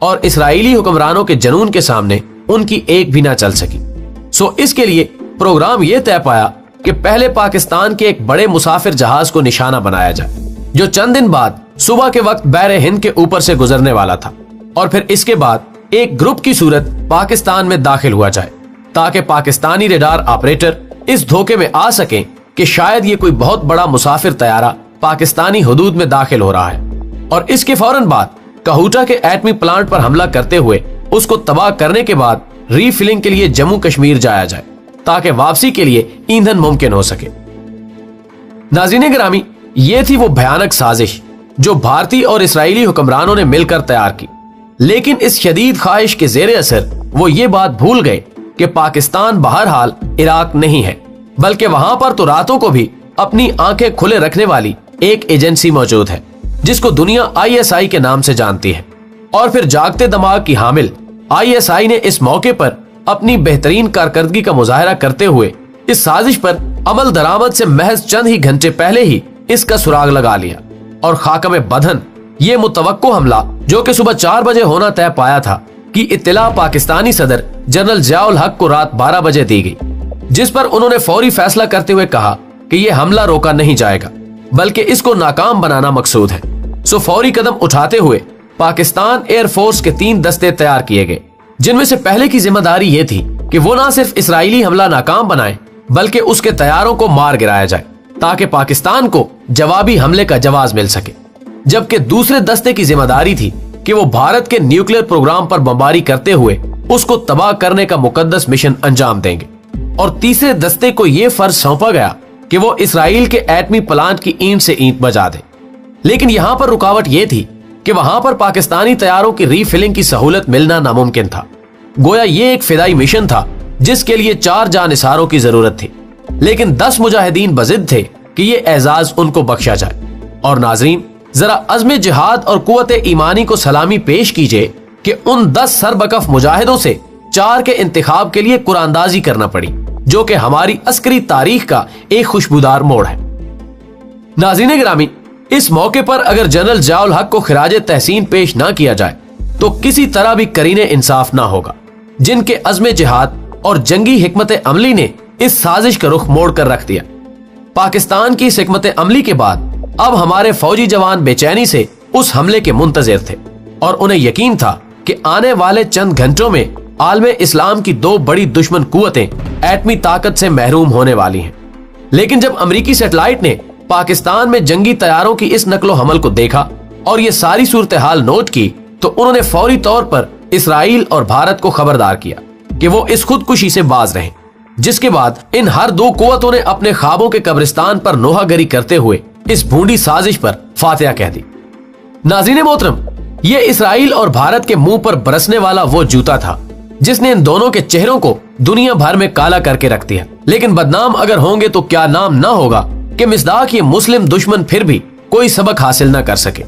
اور اسرائیلی حکمرانوں کے جنون کے سامنے ان کی ایک بھی نہ چل سکی۔ اس کے لیے پروگرام یہ طے پایا کہ پہلے پاکستان کے ایک بڑے مسافر جہاز کو نشانہ بنایا جائے جو چند دن بعد صبح کے وقت بحر ہند کے اوپر سے گزرنے والا تھا، اور پھر اس کے بعد ایک گروپ کی صورت پاکستان میں داخل ہوا جائے تاکہ پاکستانی ریڈار آپریٹر اس دھوکے میں آ سکیں کہ شاید یہ کوئی بہت بڑا مسافر طیارہ پاکستانی حدود میں داخل ہو رہا ہے، اور اس کے فوراً بعد کہوٹا کے ایٹمی پلانٹ پر حملہ کرتے ہوئے اس کو تباہ کرنے کے بعد ری فلنگ کے لیے جموں کشمیر جایا جائے تاکہ واپسی کے لیے ایندھن ممکن ہو سکے۔ ناظرین گرامی، یہ تھی وہ بھیانک سازش جو بھارتی اور اسرائیلی حکمرانوں نے مل کر تیار کی، لیکن اس شدید خواہش کے زیر اثر وہ یہ بات بھول گئے کہ پاکستان بہرحال عراق نہیں ہے، بلکہ وہاں پر تو راتوں کو بھی اپنی آنکھیں کھلے رکھنے والی ایک ایجنسی موجود ہے جس کو دنیا ISI کے نام سے جانتی ہے، اور پھر جاگتے دماغ کی حامل ISI نے اس موقع پر اپنی بہترین کارکردگی کا مظاہرہ کرتے ہوئے اس سازش پر عمل درآمد سے محض چند ہی گھنٹے پہلے ہی اس کا سراغ لگا لیا، اور خاکم بدہن یہ متوقع حملہ جو کہ صبح 4 بجے ہونا طے پایا تھا کی اطلاع پاکستانی صدر جنرل ضیاء الحق کو رات 12 بجے دی گئی، جس پر انہوں نے فوری فیصلہ کرتے ہوئے کہا کہ یہ حملہ روکا نہیں جائے گا بلکہ اس کو ناکام بنانا مقصود ہے۔ فوری قدم اٹھاتے ہوئے پاکستان ایئر فورس کے 3 دستے تیار کیے گئے، جن میں سے پہلے کی ذمہ داری یہ تھی کہ وہ نہ صرف اسرائیلی حملہ ناکام بنائے بلکہ اس کے طیاروں کو مار گرایا جائے تاکہ پاکستان کو جوابی حملے کا جواز مل سکے، جبکہ دوسرے دستے کی ذمہ داری تھی کہ وہ بھارت کے نیوکلیئر پروگرام پر بمباری کرتے ہوئے اس کو تباہ کرنے کا مقدس مشن انجام دیں گے، اور تیسرے دستے کو یہ فرض سونپا گیا کہ وہ اسرائیل کے ایٹمی پلانٹ کی اینٹ سے اینٹ بجا دے۔ لیکن یہاں پر رکاوٹ یہ تھی کہ وہاں پر پاکستانی طیاروں کی ری فلنگ کی سہولت ملنا ناممکن تھا، گویا یہ ایک فدائی مشن تھا جس کے لیے 4 جانثاروں کی ضرورت تھی، لیکن 10 مجاہدین بضد تھے کہ یہ اعزاز ان کو بخشا جائے۔ اور ناظرین، ذرا عزم جہاد اور قوت ایمانی کو سلامی پیش کیجئے کہ ان 10 سربکف مجاہدوں سے 4 کے انتخاب کے لیے قرآن اندازی کرنا پڑی، جو کہ ہماری عسکری تاریخ کا ایک خوشبودار موڑ ہے۔ ناظرین گرامی، اس موقع پر اگر جنرل ضیاء الحق کو خراج تحسین پیش نہ کیا جائے تو کسی طرح بھی کرین انصاف نہ ہوگا، جن کے عزم جہاد اور جنگی حکمت عملی نے اس سازش کا رخ موڑ کر رکھ دیا۔ پاکستان کی اس حکمت عملی کے بعد اب ہمارے فوجی جوان بے چینی سے اس حملے کے منتظر تھے، اور انہیں یقین تھا کہ آنے والے چند گھنٹوں میں عالم اسلام کی 2 بڑی دشمن قوتیں ایٹمی طاقت سے محروم ہونے والی ہیں۔ لیکن جب امریکی سیٹلائٹ نے پاکستان میں جنگی طیاروں کی اس نقل و حمل کو دیکھا اور یہ ساری صورتحال نوٹ کی تو انہوں نے فوری طور پر اسرائیل اور بھارت کو خبردار کیا کہ وہ اس خودکشی سے باز رہیں، جس کے بعد ان ہر 2 قوتوں نے اپنے خوابوں کے قبرستان پر نوحہ گری کرتے ہوئے اس بھونڈی سازش پر فاتحہ کہہ دی۔ ناظرین محترم، یہ اسرائیل اور بھارت کے منہ پر برسنے والا وہ جوتا تھا جس نے ان دونوں کے چہروں کو دنیا بھر میں کالا کر کے رکھ دیا، لیکن بدنام اگر ہوں گے تو کیا نام نہ ہوگا کہ مصداق یہ مسلم دشمن پھر بھی کوئی سبق حاصل نہ کر سکے۔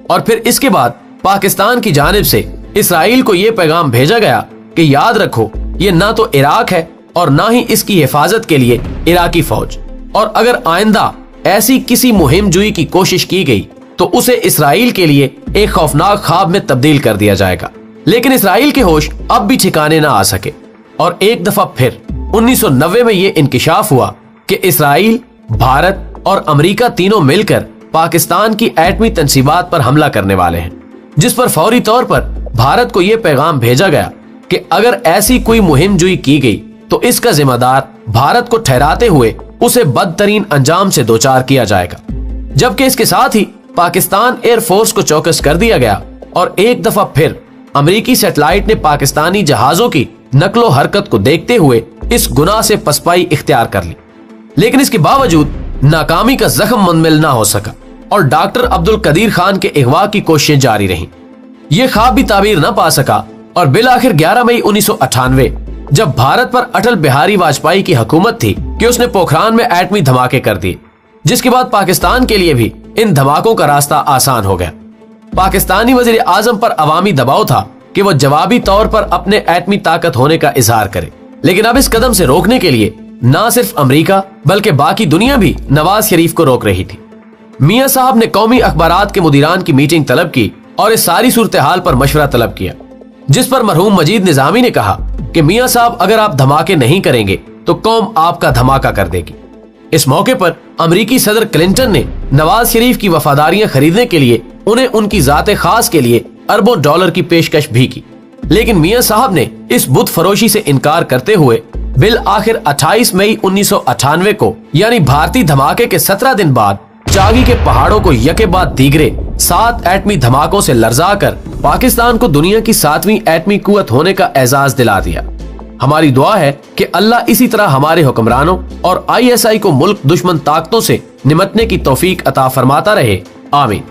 اور پھر اس کے بعد پاکستان کی جانب سے اسرائیل کو یہ پیغام بھیجا گیا کہ یاد رکھو، یہ نہ تو عراق ہے اور نہ ہی اس کی حفاظت کے لیے عراقی فوج، اور اگر آئندہ ایسی کسی مہم جوئی کی کوشش کی گئی تو اسے اسرائیل کے لیے ایک خوفناک خواب میں تبدیل کر دیا جائے گا۔ لیکن اسرائیل کے ہوش اب بھی ٹھکانے نہ آ سکے، اور ایک دفعہ پھر 1990 میں یہ انکشاف ہوا کہ اسرائیل، بھارت اور امریکہ تینوں مل کر پاکستان کی ایٹمی تنصیبات پر حملہ کرنے والے ہیں، جس پر فوری طور پر بھارت کو یہ پیغام بھیجا گیا کہ اگر ایسی کوئی مہم جوئی کی گئی تو اس کا ذمہ دار بھارت کو ٹھہراتے ہوئے اسے بدترین انجام سے دوچار کیا جائے گا۔ جبکہ اس کے ساتھ ہی پاکستان ایئر فورس کو چوکس کر دیا گیا، اور ایک دفعہ پھر امریکی سیٹلائٹ نے پاکستانی جہازوں کی نقل و حرکت کو دیکھتے ہوئے اس گناہ سے پسپائی اختیار کر لی، لیکن اس کے باوجود ناکامی کا زخم منمل نہ ہو سکا، اور ڈاکٹر عبد القدیر خان کے اغوا کی کوششیں جاری رہیں۔ یہ خواب بھی تعبیر نہ پا سکا، اور بالآخر 11 مئی 1998 جب بھارت پر اٹل بہاری واجپئی کی حکومت تھی کہ اس نے پوکھران میں ایٹمی دھماکے کر دیے، جس کے بعد پاکستان کے لیے بھی ان دھماکوں کا راستہ آسان ہو گیا۔ پاکستانی وزیر اعظم پر عوامی دباؤ تھا کہ وہ جوابی طور پر اپنے ایٹمی طاقت ہونے کا اظہار کرے، لیکن اب اس قدم سے روکنے کے لیے نہ صرف امریکہ بلکہ باقی دنیا بھی نواز شریف کو روک رہی تھی۔ میاں صاحب نے قومی اخبارات کے مدیران کی میٹنگ طلب کی اور اس ساری صورتحال پر مشورہ طلب کیا، جس پر مرحوم مجید نظامی نے کہا کہ میاں صاحب اگر آپ دھماکے نہیں کریں گے تو قوم آپ کا دھماکہ کر دے گی۔ اس موقع پر امریکی صدر کلنٹن نے نواز شریف کی وفاداریاں خریدنے کے لیے انہیں ان کی ذات خاص کے لیے اربوں ڈالر کی پیشکش بھی کی، لیکن میاں صاحب نے اس بت فروشی سے انکار کرتے ہوئے بالآخر 28 مئی 1998 کو یعنی بھارتی دھماکے کے 17 دن بعد چاگی کے پہاڑوں کو یکے بعد دیگرے 7 ایٹمی دھماکوں سے لرزا کر پاکستان کو دنیا کی 7ویں ایٹمی قوت ہونے کا اعزاز دلا دیا۔ ہماری دعا ہے کہ اللہ اسی طرح ہمارے حکمرانوں اور ISI کو ملک دشمن طاقتوں سے نمٹنے کی توفیق عطا فرماتا رہے، آمین۔